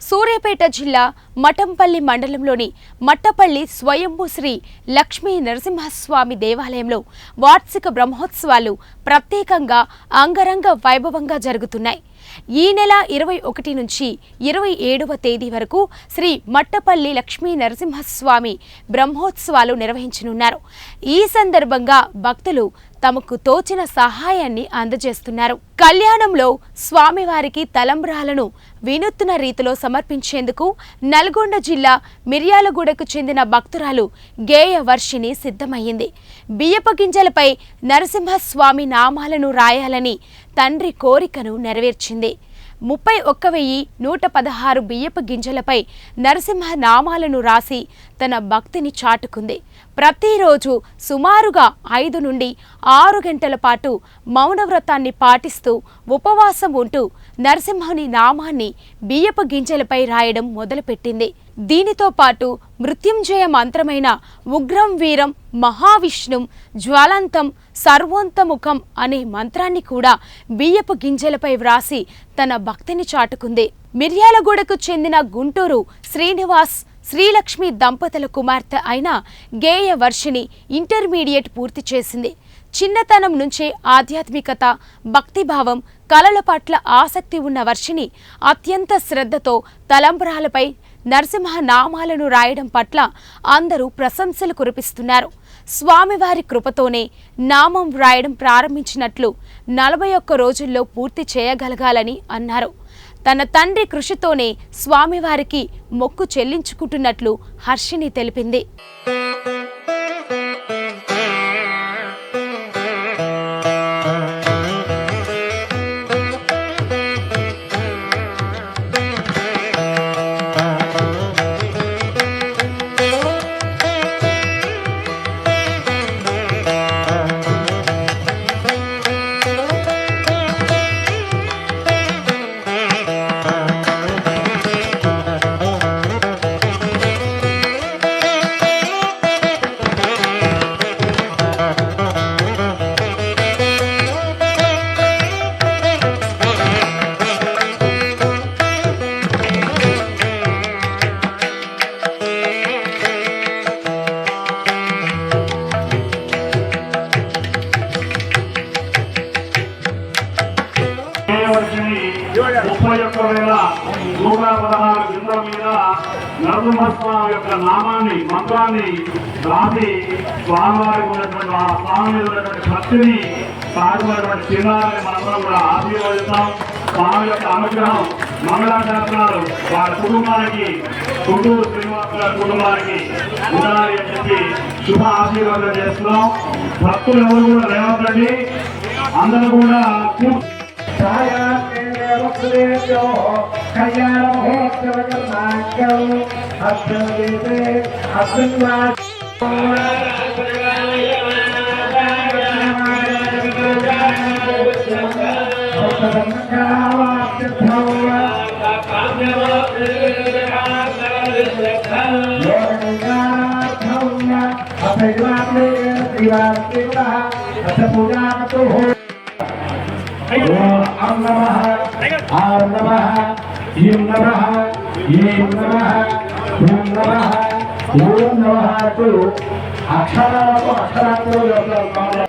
సూర్యాపేట జిల్లా మఠంపల్లి మండలంలోని మట్టపల్లి స్వయంభూ శ్రీ లక్ష్మీ నరసింహస్వామి దేవాలయంలో వార్షిక బ్రహ్మోత్సవాలు ప్రత్యేకంగా అంగరంగ వైభవంగా జరుగుతున్నాయి. ఈ నెల 21 నుంచి 27వ తేదీ వరకు శ్రీ మట్టపల్లి లక్ష్మీ నరసింహస్వామి బ్రహ్మోత్సవాలు నిర్వహించనున్నారు. ఈ సందర్భంగా భక్తులు తమకు తోచిన సహాయాన్ని అందజేస్తున్నారు. కళ్యాణంలో స్వామివారికి తలంబ్రాలను వినూత్న రీతిలో సమర్పించేందుకు నల్గొండ జిల్లా మిర్యాలగూడకు చెందిన భక్తురాలు గేయ వర్షిణి సిద్ధమయ్యింది. బియ్యపు గింజలపై నరసింహస్వామి నామాలను రాయాలని తండ్రి కోరికను నెరవేర్చింది. 31,116 బియ్యపు గింజలపై నరసింహ నామాలను రాసి తన భక్తిని చాటుకుంది. ప్రతిరోజు సుమారుగా 5 నుండి 6 గంటల పాటు మౌనవ్రతాన్ని పాటిస్తూ ఉపవాసం ఉంటూ నరసింహుని నామాన్ని బియ్యపు గింజలపై రాయడం మొదలుపెట్టింది. దీనితో పాటు మృత్యుంజయ మంత్రమైన ఉగ్రం వీరం మహావిష్ణుం జ్వాలంతం సర్వోంతముఖం అనే మంత్రాన్ని కూడా బియ్యపు గింజలపై వ్రాసి తన భక్తిని చాటుకుంది. మిర్యాలగూడకు చెందిన గుంటూరు శ్రీనివాస్ శ్రీలక్ష్మి దంపతుల కుమార్తె అయిన గేయ వర్షిణి ఇంటర్మీడియట్ పూర్తి చేసింది. చిన్నతనం నుంచే ఆధ్యాత్మికత, భక్తిభావం, కళల పట్ల ఆసక్తి ఉన్న వర్షిణి అత్యంత శ్రద్ధతో తలంబ్రాలపై నరసింహ నామాలను రాయడం పట్ల అందరూ ప్రశంసలు కురిపిస్తున్నారు. స్వామివారి కృపతోనే నామం వ్రాయడం ప్రారంభించినట్లు 41 రోజుల్లో పూర్తి చేయగలగాలని అన్నారు. తన తండ్రి కృషితోనే స్వామివారికి మొక్కు చెల్లించుకుంటున్నట్లు హర్షిణి తెలిపింది. నరసింహస్వామి యొక్క నామాన్ని మంత్రాన్ని రాసి స్వామివారికి ఉన్నటువంటి ఆ స్వామి మీద ఉన్నటువంటి భక్తిని సాగుతున్నటువంటి చిన్నారని మనందరం కూడా ఆశీర్వదిస్తాం. స్వామి యొక్క అనుగ్రహం మంగళాశాసనాలు వారి కుటుంబానికి, గుంటూరు శ్రీనివాస గారి కుటుంబానికి ఉండాలి అని చెప్పి శుభ ఆశీర్వాదం చేస్తున్నాం. భక్తులు ఎవరు కూడా రేవంతండి, అందరూ కూడా ఓం నమః ఆం నమః ఈం నమః ఈం నమః ఓం నమః ఓం నమః అక్షరాలకు అక్షరాలు